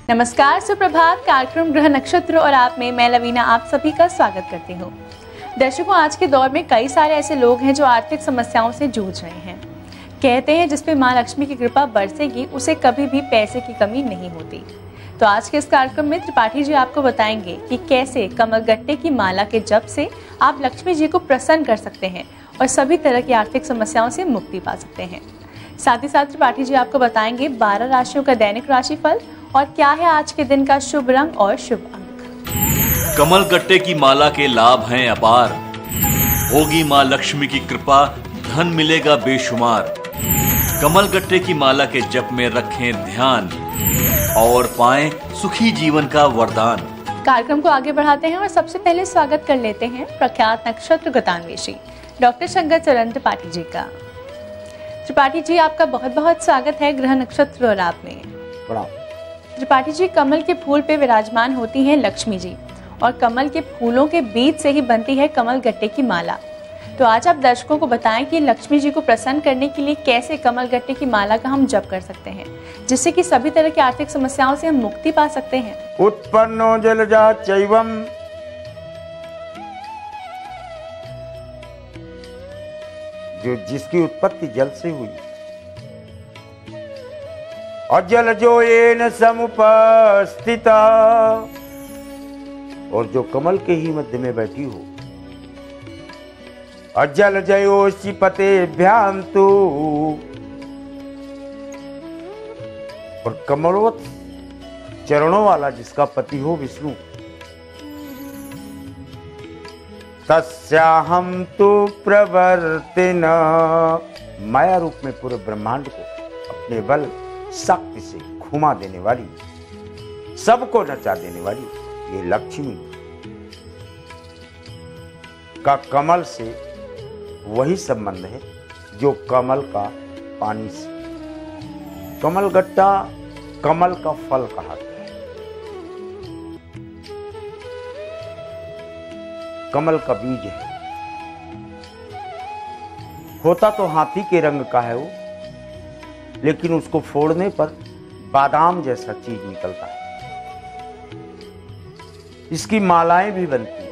नमस्कार, सुप्रभात। कार्यक्रम ग्रह नक्षत्र और आप में मैं लवीना आप सभी का स्वागत करती हूँ। दर्शकों, आज के दौर में कई सारे ऐसे लोग हैं जो आर्थिक समस्याओं से जूझ रहे हैं। कहते हैं जिस पे माँ लक्ष्मी की कृपा बरसेगी उसे कभी भी पैसे की कमी नहीं होती। तो आज के इस कार्यक्रम में त्रिपाठी जी आपको बताएंगे कि कैसे कमल गट्टे की माला के जप से आप लक्ष्मी जी को प्रसन्न कर सकते हैं और सभी तरह की आर्थिक समस्याओं से मुक्ति पा सकते हैं। साथ ही साथ त्रिपाठी जी आपको बताएंगे 12 राशियों का दैनिक राशिफल और क्या है आज के दिन का शुभ रंग और शुभ अंक। कमल गट्टे की माला के लाभ हैं अपार, होगी माँ लक्ष्मी की कृपा, धन मिलेगा बेशुमार। कमल गट्टे की माला के जप में रखें ध्यान और पाएं सुखी जीवन का वरदान। कार्यक्रम को आगे बढ़ाते हैं और सबसे पहले स्वागत कर लेते हैं प्रख्यात नक्षत्र गतान्वेषी डॉक्टर शंकर चरण त्रिपाठी जी का। त्रिपाठी जी, आपका बहुत बहुत स्वागत है ग्रह नक्षत्र और आप में। त्रिपाठी जी, कमल के फूल पे विराजमान होती हैं लक्ष्मी जी और कमल के फूलों के बीज से ही बनती है कमल गट्टे की माला। तो आज आप दर्शकों को बताएं कि लक्ष्मी जी को प्रसन्न करने के लिए कैसे कमल गट्टे की माला का हम जप कर सकते हैं, जिससे कि सभी तरह की आर्थिक समस्याओं से हम मुक्ति पा सकते हैं। उत्पन्नो जलजा चैवम, जो जिसकी उत्पत्ति जल से हुई, और जलजो येन समुपस्थिता, और जो कमल के ही मध्य में बैठी हो। अजल जयोषि पतेभ्यान्तु, और कमलोत चरणों वाला जिसका पति हो विष्णु। तस्याहं तु प्रवर्तिन, माया रूप में पूरे ब्रह्मांड को अपने बल शक्ति से घुमा देने वाली, सबको नचा देने वाली ये लक्ष्मी का कमल से वही संबंध है जो कमल का पानी से। कमल गट्टा कमल का फल कहा गया है। कमल का बीज है, होता तो हाथी के रंग का है वो, लेकिन उसको फोड़ने पर बादाम जैसा चीज निकलता है। इसकी मालाएं भी बनती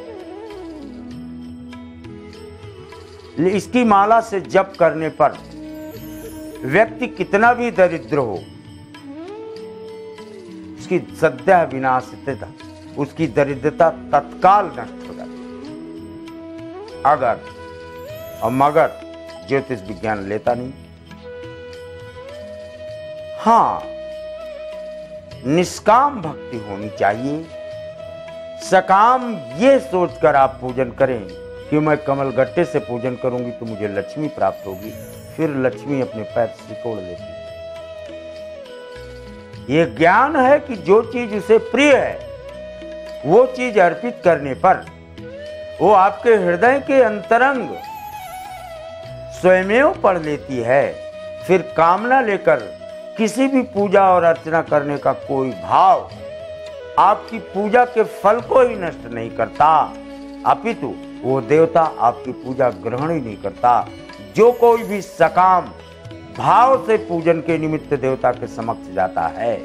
हैं। इसकी माला से जप करने पर व्यक्ति कितना भी दरिद्र हो, उसकी सद्यः विनाशिता, उसकी दरिद्रता तत्काल नष्ट हो जाती है। अगर और मगर ज्योतिष विज्ञान लेता नहीं। हाँ, निष्काम भक्ति होनी चाहिए। सकाम ये सोचकर आप पूजन करें कि मैं कमल गट्टे से पूजन करूंगी तो मुझे लक्ष्मी प्राप्त होगी, फिर लक्ष्मी अपने पैर से तोड़ लेती है। ये ज्ञान है कि जो चीज उसे प्रिय है वो चीज अर्पित करने पर वो आपके हृदय के अंतरंग स्वयमेव पढ़ लेती है। फिर कामना लेकर किसी भी पूजा और अर्चना करने का कोई भाव आपकी पूजा के फल को ही नष्ट नहीं करता, अपितु वो देवता आपकी पूजा ग्रहण ही नहीं करता। जो कोई भी सकाम भाव से पूजन के निमित्त देवता के समक्ष जाता है।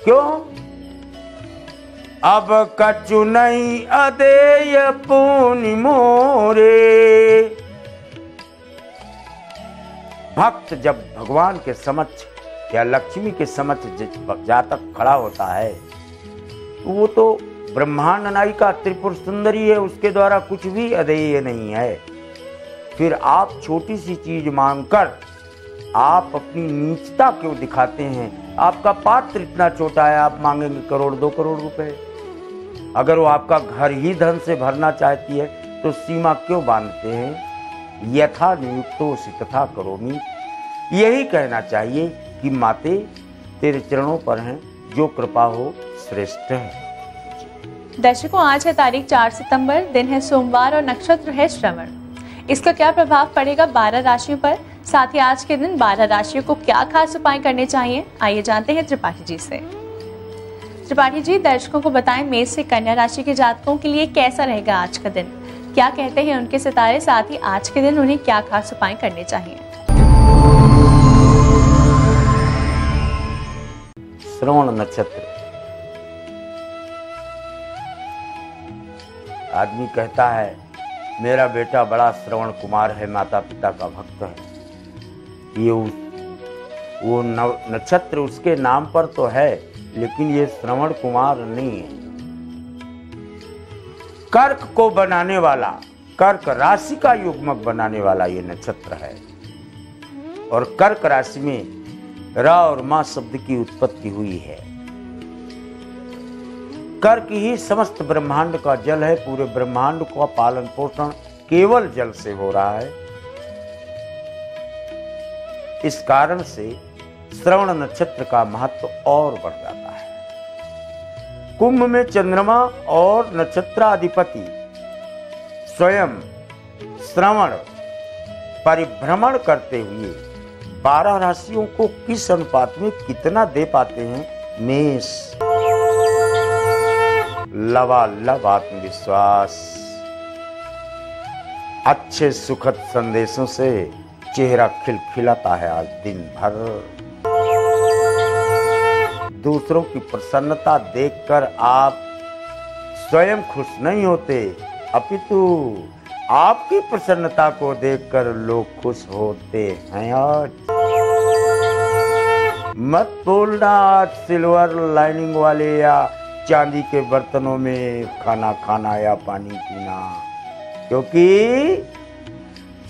क्यों? अब कछु नहीं अदेय पुनि मोरे। भक्त जब भगवान के समक्ष या लक्ष्मी के समक्ष जातक खड़ा होता है तो वो तो ब्रह्मांड नायिका त्रिपुर सुंदरी है, उसके द्वारा कुछ भी अदेय नहीं है। फिर आप छोटी सी चीज मांगकर आप अपनी नीचता क्यों दिखाते हैं? आपका पात्र इतना छोटा है, आप मांगेंगे करोड़ 2 करोड़ रुपए। अगर वो आपका घर ही धन से भरना चाहती है तो सीमा क्यों बांधते हैं? यथा नियुक्तोऽसि तथा करोमि। यही कहना चाहिए कि माते तेरे चरणों पर हैं, जो कृपा हो श्रेष्ठ है। दर्शकों, आज है तारीख 4 सितंबर, दिन है सोमवार और नक्षत्र है श्रवण। इसका क्या प्रभाव पड़ेगा 12 राशियों पर, साथ ही आज के दिन 12 राशियों को क्या खास उपाय करने चाहिए, आइए जानते हैं त्रिपाठी जी से। त्रिपाठी जी, दर्शकों को बताएं मेष से कन्या राशि के जातकों के लिए कैसा रहेगा आज का दिन, क्या कहते हैं उनके सितारे, साथ ही आज के दिन उन्हें क्या खास उपाय करने चाहिए। श्रवण नक्षत्र। आदमी कहता है मेरा बेटा बड़ा श्रवण कुमार है, माता पिता का भक्त है। ये वो नक्षत्र उसके नाम पर तो है, लेकिन ये श्रवण कुमार नहीं है। कर्क को बनाने वाला, कर्क राशि का युग्मक बनाने वाला ये नक्षत्र है। और कर्क राशि में र और मा शब्द की उत्पत्ति हुई है। कर्क ही समस्त ब्रह्मांड का जल है। पूरे ब्रह्मांड का पालन पोषण केवल जल से हो रहा है। इस कारण से श्रवण नक्षत्र का महत्व और बढ़ जाता है। कुंभ में चंद्रमा और नक्षत्राधिपति स्वयं श्रवण परिभ्रमण करते हुए 12 राशियों को किस अनुपात में कितना दे पाते हैं? मेष, लबालब आत्मविश्वास, अच्छे सुखद संदेशों से चेहरा खिलखिलाता है आज दिन भर। दूसरों की प्रसन्नता देखकर आप स्वयं खुश नहीं होते, अपितु आपकी प्रसन्नता को देखकर लोग खुश होते हैं। आज मत बोलना आज सिल्वर लाइनिंग वाले या चांदी के बर्तनों में खाना खाना या पानी पीना, क्योंकि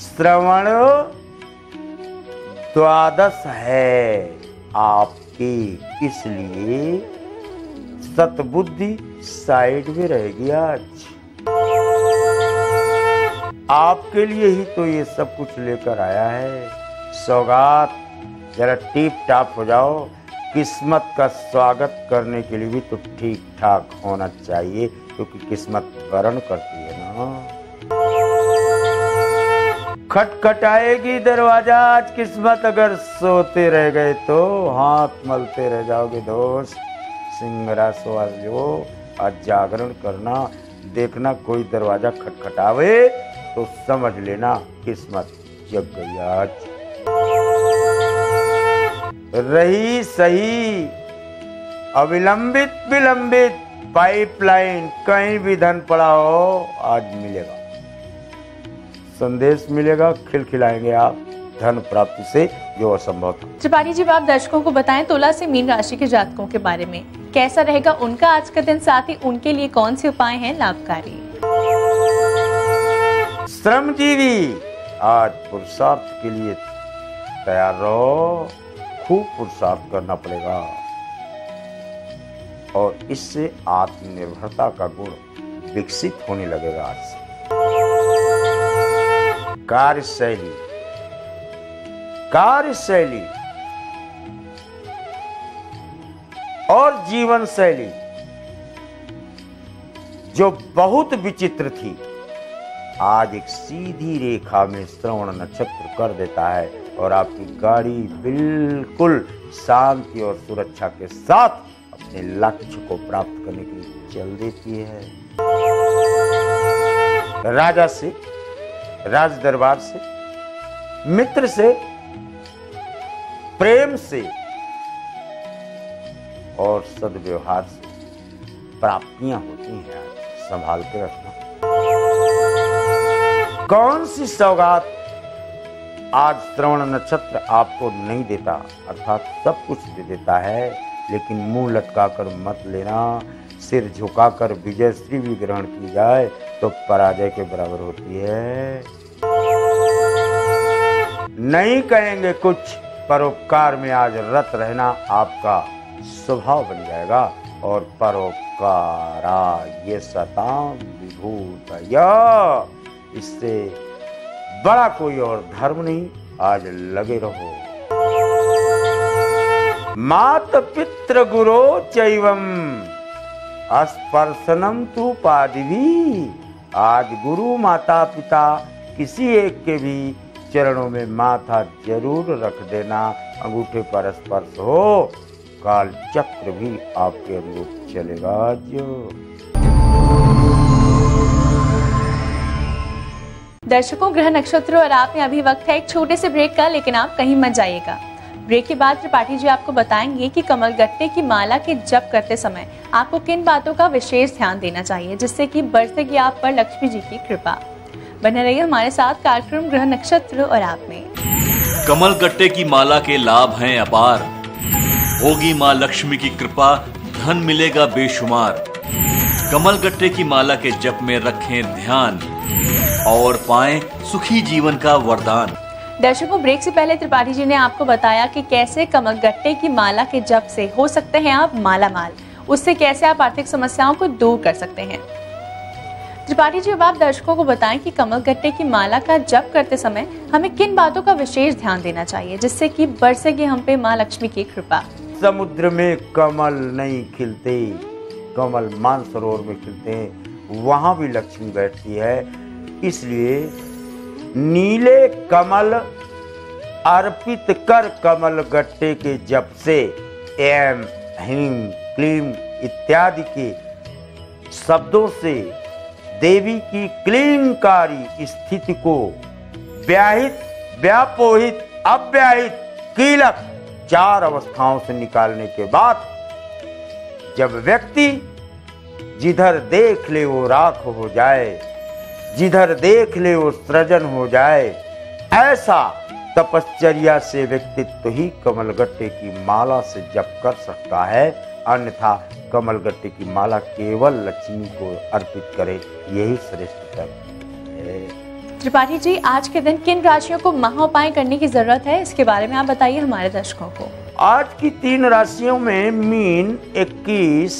श्रवण द्वादश है आपकी, इसलिए सतबुद्धि साइड में रहेगी। आज आपके लिए ही तो ये सब कुछ लेकर आया है। सौगात जरा टिप टाप हो जाओ। किस्मत का स्वागत करने के लिए भी तो ठीक ठाक होना चाहिए, क्योंकि किस्मत वर्ण करती है ना। खटखटाएगी दरवाजा आज किस्मत, अगर सोते रह गए तो हाथ मलते रह जाओगे दोस्त। सिंगरा सो जो आज जागरण करना, देखना कोई दरवाजा खटखटावे तो समझ लेना किस्मत जग गई आज। रही सही अविलंबित विलंबित पाइपलाइन, कहीं भी धन पड़ा हो आज मिलेगा, संदेश मिलेगा, खिलखिलाएंगे आप धन प्राप्ति से जो असंभव था। त्रिपाठी जी, आप दर्शकों को बताएं तुला से मीन राशि के जातकों के बारे में, कैसा रहेगा उनका आज का दिन, साथ ही उनके लिए कौन से उपाय हैं लाभकारी। श्रमजीवी आज पुरुषार्थ के लिए तैयार रहो। खूब पुरुषार्थ करना पड़ेगा और इससे आत्मनिर्भरता का गुण विकसित होने लगेगा। आज से कार्यशैली और जीवन शैली जो बहुत विचित्र थी, आज एक सीधी रेखा में श्रवण नक्षत्र कर देता है और आपकी गाड़ी बिल्कुल शांति और सुरक्षा के साथ अपने लक्ष्य को प्राप्त करने के लिए चल देती है। राजा से, राज दरबार से, मित्र से, प्रेम से और सद्व्यवहार से प्राप्तियां होती हैं। आज संभाल के रखना। कौन सी सौगात आज श्रवण नक्षत्र आपको नहीं देता, अर्थात सब कुछ दे देता है, लेकिन मुंह लटकाकर मत लेना। सिर झुकाकर विजयश्री भी ग्रहण की जाए तो पराजय के बराबर होती है। नहीं कहेंगे कुछ, परोपकार में आज रत रहना आपका स्वभाव बन जाएगा। और परोपकारा ये सतां विभूतय, इससे बड़ा कोई और धर्म नहीं। आज लगे रहो। मात पितृ गुरो चैवम स्पर्शनम तु पादिवी, आज गुरु माता पिता किसी एक के भी चरणों में माथा जरूर रख देना। अंगूठे पर स्पर्श हो, काल चक्र भी आपके अनुरूप चलेगा। जो दर्शकों, ग्रह नक्षत्रों और आप में अभी वक्त है एक छोटे से ब्रेक का, लेकिन आप कहीं मत जाइएगा। ब्रेक के बाद त्रिपाठी जी आपको बताएंगे कि कमल गट्टे की माला के जप करते समय आपको किन बातों का विशेष ध्यान देना चाहिए जिससे कि बरसेगी आप पर लक्ष्मी जी की कृपा। बने रहिए हमारे साथ कार्यक्रम ग्रह नक्षत्र और आप में। कमल गट्टे की माला के लाभ हैं अपार, होगी माँ लक्ष्मी की कृपा, धन मिलेगा बेशुमार। कमल गट्टे की माला के जप में रखें ध्यान और पाएं सुखी जीवन का वरदान। दर्शकों, ब्रेक से पहले त्रिपाठी जी ने आपको बताया कि कैसे कमल गट्टे की माला के जप से हो सकते हैं आप माला माल, उससे कैसे आप आर्थिक समस्याओं को दूर कर सकते हैं। त्रिपाठी जी, अब आप दर्शकों को बताएं कि कमल गट्टे की माला का जप करते समय हमें किन बातों का विशेष ध्यान देना चाहिए जिससे कि बरसेगी हम पे माँ लक्ष्मी की कृपा। समुद्र में कमल नहीं खिलते, कमल मानसरोवर में खिलते हैं, वहां भी लक्ष्मी बैठती है। इसलिए नीले कमल अर्पित कर कमल गट्टे के जप से एम ह्रीम क्लीम इत्यादि के शब्दों से देवी की क्लीनकारी स्थिति को व्याहित, व्यापोहित, अव्याहित, कीलक 4 अवस्थाओं से निकालने के बाद जब व्यक्ति जिधर देख ले वो राख हो जाए, जिधर देख ले वो सृजन हो जाए, ऐसा तपश्चर्या से व्यक्तित्व ही कमल गट्टे की माला से जप कर सकता है। अन्यथा कमल गट्टे की माला केवल लक्ष्मी को अर्पित करे, यही श्रेष्ठ कर्म है। त्रिपाठी जी, आज के दिन किन राशियों को महाउपाय करने की जरूरत है, इसके बारे में आप बताइए हमारे दर्शकों को। आज की 3 राशियों में मीन 21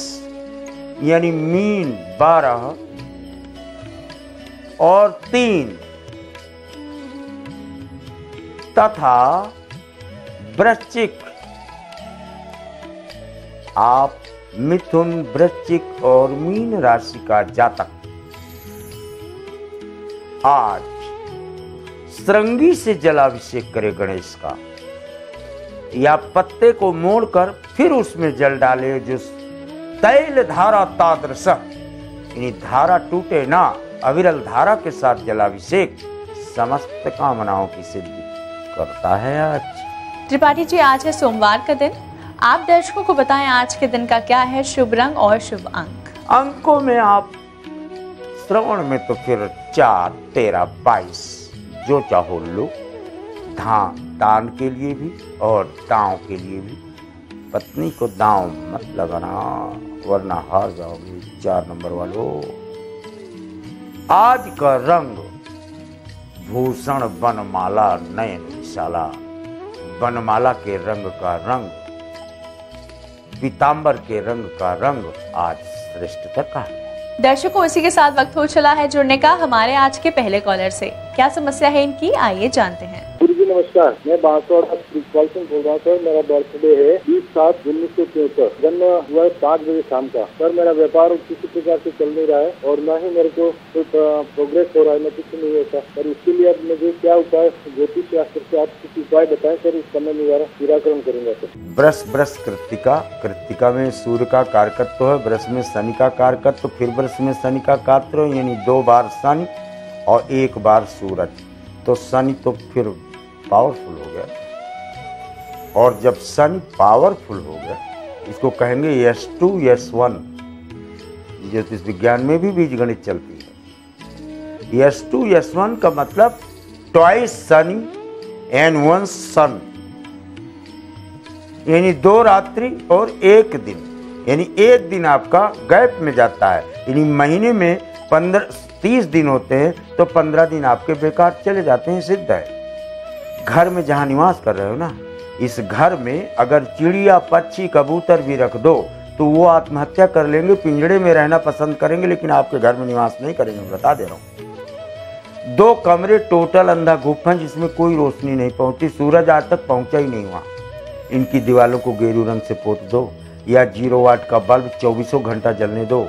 यानी मीन 12 और 3 तथा वृश्चिक, आप मिथुन, वृश्चिक और मीन राशि का जातक आज श्रृंगी से जलाभिषेक करे गणेश का, या पत्ते को मोड़कर फिर उसमें जल डाले, जो तैल धारा तादृश, यानी धारा टूटे ना, अविरल धारा के साथ जलाभिषेक समस्त कामनाओं की सिद्धि करता है। आज त्रिपाठी जी, आज है सोमवार का दिन, आप दर्शकों को बताएं आज के दिन का क्या है शुभ रंग और शुभ अंक। अंकों में आप श्रवण में तो फिर 4, 13, 22 जो चाहो लो, दान के लिए भी और दांव के लिए भी। पत्नी को दांव मत लगाना वरना हार जाओगे 4 नंबर वालों। आज का रंग भूषण बनमाला नयन विशाला, बनमाला के रंग का रंग, पीतांबर के रंग का रंग आज श्रेष्ठतर का है। दर्शकों, इसी के साथ वक्त हो चला है जुड़ने का हमारे आज के पहले कॉलर से। क्या समस्या है इनकी, आइए जानते हैं। जी नमस्कार, मैं बांसवाड़ा प्रिंसिपल से बोल रहा हूँ सर। मेरा बर्थडे है 20/7/1973, जन्म हुआ है 5 बजे शाम का। सर मेरा व्यापार किसी प्रकार से चल नहीं रहा है और न ही मेरे को कोई प्रोग्रेस हो रहा है, न कुछ नहीं होता सर। उसके लिए अब मुझे क्या उपाय, ज्योतिष शास्त्र से आप कुछ उपाय बताएं सर, इस समय निराकरण करूंगा सर। वृष कृत्तिका, कृत्तिका में सूर्य का कारकत्व है, वृष में शनि का कारकत्व, फिर वृष में शनि का कारकत्व, यानी 2 बार शनि और 1 बार सूरज। तो शनि तो फिर पावरफुल हो गया, और जब शनि पावरफुल हो गया इसको कहेंगे S2 S1। ज्योतिष विज्ञान में भी बीजगणित चलती है। S2 S1 का मतलब ट्वाइस शनि एंड 1 सन, यानी 2 रात्रि और 1 दिन, यानी 1 दिन आपका गैप में जाता है। यानी महीने में 30 दिन होते हैं तो 15 दिन आपके बेकार चले जाते हैं, सिद्ध है। घर में जहाँ निवास कर रहे हो ना, इस घर में अगर चिड़िया, पक्षी, कबूतर भी रख दो तो वो आत्महत्या कर लेंगे, पिंजड़े में रहना पसंद करेंगे, लेकिन आपके घर में निवास नहीं करेंगे, बता दे रहा हूँ। 2 कमरे टोटल अंधा गुफा जिसमें कोई रोशनी नहीं पहुंचती, सूरज आज तक पहुंचा ही नहीं वहाँ। इनकी दीवारों को गेरू रंग से पोत दो या 0 वाट का बल्ब 24 घंटा जलने दो,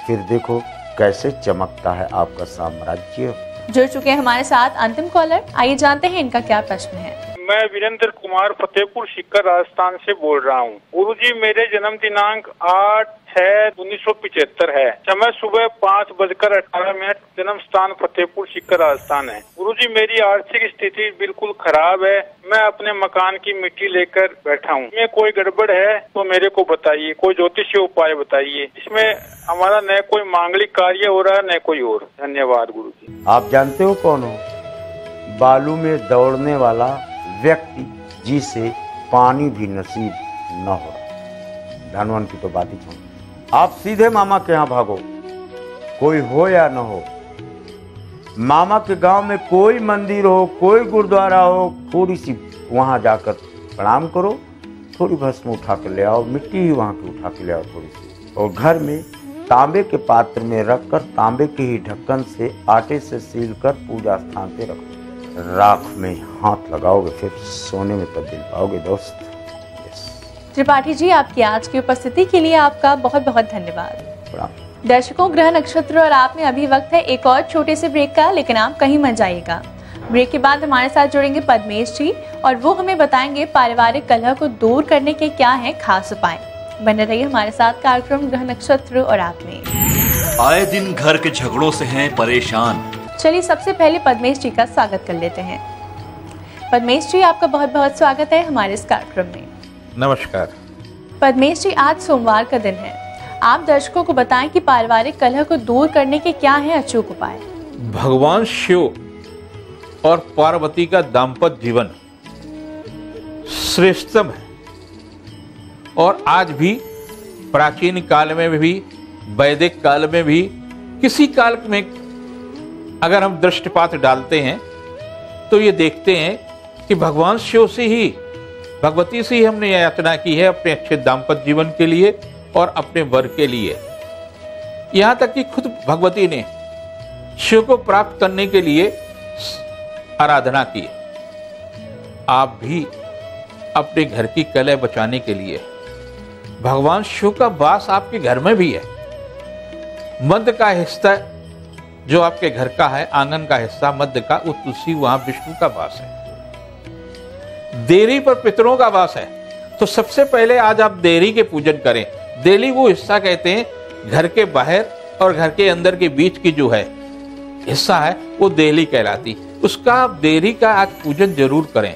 फिर देखो कैसे चमकता है आपका साम्राज्य। जुड़ चुके हैं हमारे साथ अंतिम कॉलर, आइए जानते हैं इनका क्या प्रश्न है। मैं वीरेंद्र कुमार फतेहपुर सीकर राजस्थान से बोल रहा हूँ। गुरुजी, मेरे जन्म दिनांक 8 6/1975 है। समय सुबह 5:18, जन्म स्थान फतेहपुर सीकर राजस्थान है। गुरुजी, मेरी आर्थिक स्थिति बिल्कुल खराब है। मैं अपने मकान की मिट्टी लेकर बैठा हूँ। इसमें कोई गड़बड़ है तो मेरे को बताइए, कोई ज्योतिषीय उपाय बताइए। इसमें हमारा न कोई मांगलिक कार्य हो रहा है न कोई और। धन्यवाद गुरुजी। आप जानते हो कौन हो? बालू में दौड़ने वाला व्यक्ति जिसे पानी भी नसीब न हो। धनवन की तो बात ही छोड़, आप सीधे मामा के यहाँ भागो, कोई हो या न हो। मामा के गांव में कोई मंदिर हो, कोई गुरुद्वारा हो, थोड़ी सी वहां जाकर प्रणाम करो, थोड़ी भस्म उठा के ले आओ, मिट्टी ही वहां की उठा के ले आओ थोड़ी सी, और घर में तांबे के पात्र में रखकर तांबे के ही ढक्कन से आटे से सील कर पूजा स्थान पे रखो। राख में हाथ लगाओगे फिर सोने में तब्दील पाओगे दोस्त। त्रिपाठी जी, आपकी आज की उपस्थिति के लिए आपका बहुत बहुत धन्यवाद। दर्शकों, ग्रह नक्षत्र और आप में अभी वक्त है एक और छोटे से ब्रेक का, लेकिन आप कहीं मत जाइएगा। ब्रेक के बाद हमारे साथ जुड़ेंगे पद्मेश जी और वो हमें बताएंगे पारिवारिक कलह को दूर करने के क्या हैं खास उपाय। बने रहिए हमारे साथ कार्यक्रम ग्रह नक्षत्र और आप में। आए दिन घर के झगड़ों से हैं परेशान। चलिए सबसे पहले पद्मेश जी का स्वागत कर लेते हैं। पद्मेश जी, आपका बहुत बहुत स्वागत है हमारे इस कार्यक्रम में। नमस्कार। पद्मेश जी, आज सोमवार का दिन है। आप दर्शकों को बताएं कि पारिवारिक कलह को दूर करने के क्या हैं अचूक उपाय। भगवान शिव और पार्वती का दाम्पत्य जीवन श्रेष्ठतम है और आज भी, प्राचीन काल में भी, वैदिक काल में भी, किसी काल में अगर हम दृष्टिपात डालते हैं तो ये देखते हैं कि भगवान शिव से ही, भगवती से ही हमने याचना की है अपने अच्छे दाम्पत्य जीवन के लिए और अपने वर के लिए। यहां तक कि खुद भगवती ने शिव को प्राप्त करने के लिए आराधना की। आप भी अपने घर की कलह बचाने के लिए, भगवान शिव का वास आपके घर में भी है। मध्य का हिस्सा जो आपके घर का है, आंगन का हिस्सा मध्य का, वो तुलसी, वहां विष्णु का वास है। देरी पर पितरों का वास है। तो सबसे पहले आज आप देरी के पूजन करें। देरी वो हिस्सा कहते हैं घर के बाहर और घर के अंदर के बीच की जो है हिस्सा है वो देली कहलाती। उसका आप देरी का आज पूजन जरूर करें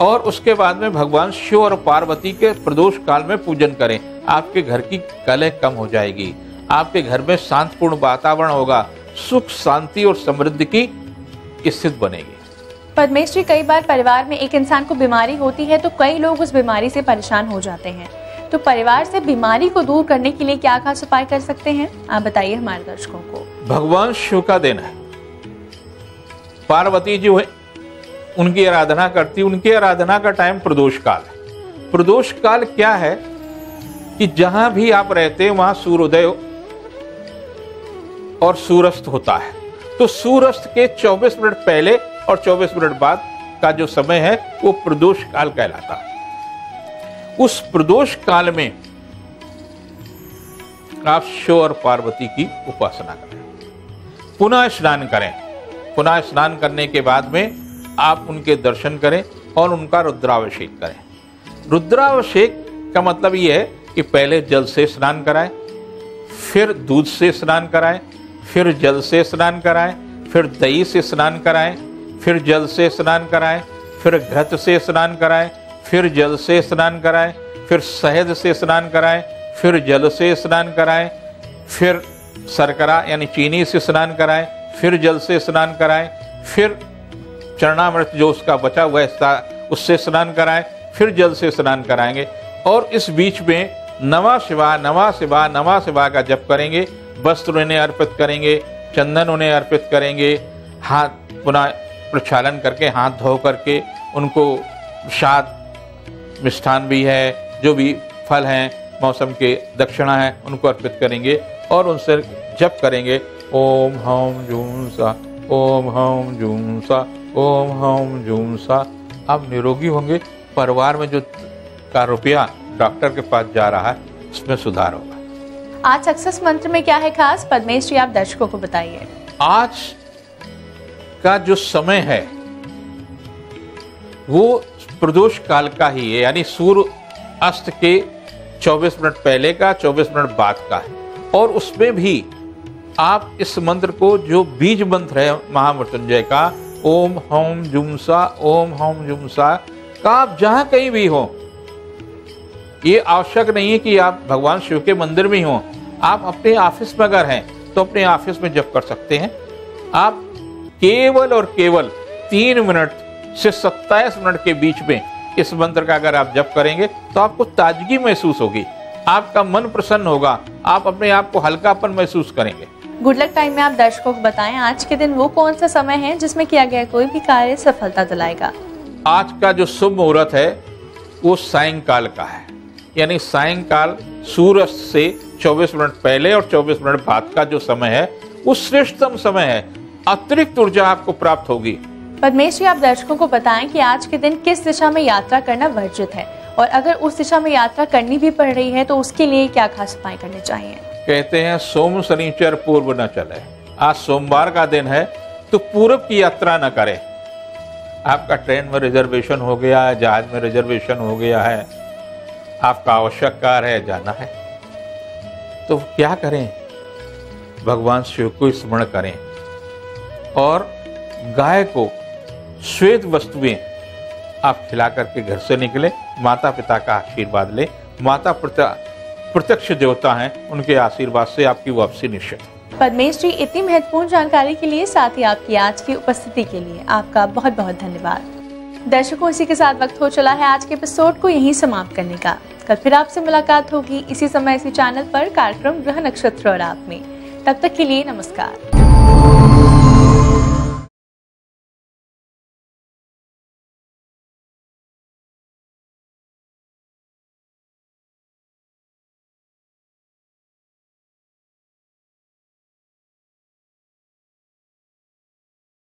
और उसके बाद में भगवान शिव और पार्वती के प्रदोष काल में पूजन करें। आपके घर की कलह कम हो जाएगी, आपके घर में शांतिपूर्ण वातावरण होगा, सुख शांति और समृद्धि की स्थिति बनेगी। पद्मेश जी, कई बार परिवार में एक इंसान को बीमारी होती है तो कई लोग उस बीमारी से परेशान हो जाते हैं। तो परिवार से बीमारी को दूर करने के लिए क्या खास उपाय कर सकते हैं, आप बताइए हमारे दर्शकों को। भगवान शिव का दिन है। पार्वती जी है, उनकी आराधना करती, उनकी आराधना का टाइम प्रदोष काल है। प्रदोष काल क्या है कि जहां भी आप रहते हैं वहां सूर्योदय और सूर्यास्त होता है। तो सूर्यास्त के 24 मिनट पहले और 24 मिनट बाद का जो समय है वो प्रदोष काल कहलाता है। उस प्रदोष काल में आप शिव और पार्वती की उपासना करें, पुनः स्नान करें। पुनः स्नान करने के बाद में आप उनके दर्शन करें और उनका रुद्राभिषेक करें। रुद्राभिषेक का मतलब ये है कि पहले जल से स्नान कराएं, फिर दूध से स्नान कराएं, फिर जल से स्नान कराएं, फिर दही से स्नान कराएं, फिर जल से स्नान कराएं, फिर घृत से स्नान कराएं, फिर जल से स्नान कराएं, फिर शहद से स्नान कराएं, फिर जल से स्नान कराएं, फिर शर्करा यानी चीनी से स्नान कराएं, फिर जल से स्नान कराएं, फिर चरणामृत जो उसका बचा हुआ हिस्सा उससे स्नान कराएं, फिर जल से स्नान कराएंगे। और इस बीच में नमः शिवाय नमः शिवाय नमः शिवाय का जप करेंगे। वस्त्र उन्हें अर्पित करेंगे, चंदन उन्हें अर्पित करेंगे, हाथ पुनः प्रक्षालन करके, हाथ धो करके उनको प्रसाद, मिष्ठान भी है, जो भी फल हैं, मौसम के दक्षिणा है, उनको अर्पित करेंगे और उनसे जप करेंगे ओम हम जूम सा, ओम हम जूम सा, ओम हम जूम सा। आप निरोगी होंगे। परिवार में जो का रुपया डॉक्टर के पास जा रहा है उसमें सुधार होगा। आज सक्सेस मंत्र में क्या है खास, पद्मेश जी आप दर्शकों को बताइए। आज का जो समय है वो प्रदोष काल का ही है, यानी सूर्य अस्त के 24 मिनट पहले का, 24 मिनट बाद का है। और उसमें भी आप इस मंत्र को, जो बीज मंत्र है महामृत्युंजय का, ओम हौम जुमसा, ओम हौम जुमसा का, आप जहां कहीं भी हो, ये आवश्यक नहीं है कि आप भगवान शिव के मंदिर में हो, आप अपने ऑफिस में अगर हैं तो अपने ऑफिस में जप कर सकते हैं। आप केवल और केवल 3 मिनट से 27 मिनट के बीच में इस मंत्र का अगर आप जप करेंगे तो आपको ताजगी महसूस होगी, आपका मन प्रसन्न होगा, आप अपने आप को हल्कापन महसूस करेंगे। गुड लक टाइम में आप दर्शकों को बताएं आज के दिन वो कौन सा समय है जिसमें किया गया कोई भी कार्य सफलता दिलाएगा। आज का जो शुभ मुहूर्त है वो सायंकाल का है, यानी सायंकाल सूर्य से 24 मिनट पहले और 24 मिनट बाद का जो समय है वो श्रेष्ठतम समय है। अतिरिक्त ऊर्जा आपको प्राप्त होगी। पद्मेश जी, आप दर्शकों को बताएं कि आज के दिन किस दिशा में यात्रा करना वर्जित है, और अगर उस दिशा में यात्रा करनी भी पड़ रही है तो उसके लिए क्या खास उपाय करने चाहिए। कहते हैं सोम शनिचर पूर्व न चले। आज सोमवार का दिन है तो पूर्व की यात्रा न करें। आपका ट्रेन में रिजर्वेशन हो गया है, जहाज में रिजर्वेशन हो गया है, आपका आवश्यक कार्य है, जाना है, तो क्या करें, भगवान शिव को स्मरण करें और गाय को श्वेत वस्तुएं आप खिला करके घर से निकले, माता पिता का आशीर्वाद ले। माता प्रत्यक्ष देवता हैं, उनके आशीर्वाद से आपकी वापसी निश्चित है। पद्मेश जी, इतनी महत्वपूर्ण जानकारी के लिए, साथ ही आपकी आज की उपस्थिति के लिए आपका बहुत बहुत धन्यवाद। दर्शकों, इसी के साथ वक्त हो चला है आज के एपिसोड को यहीं समाप्त करने का। कल फिर आपसे मुलाकात होगी इसी समय इसी चैनल पर कार्यक्रम ग्रह नक्षत्र और आप में। तब तक के लिए नमस्कार।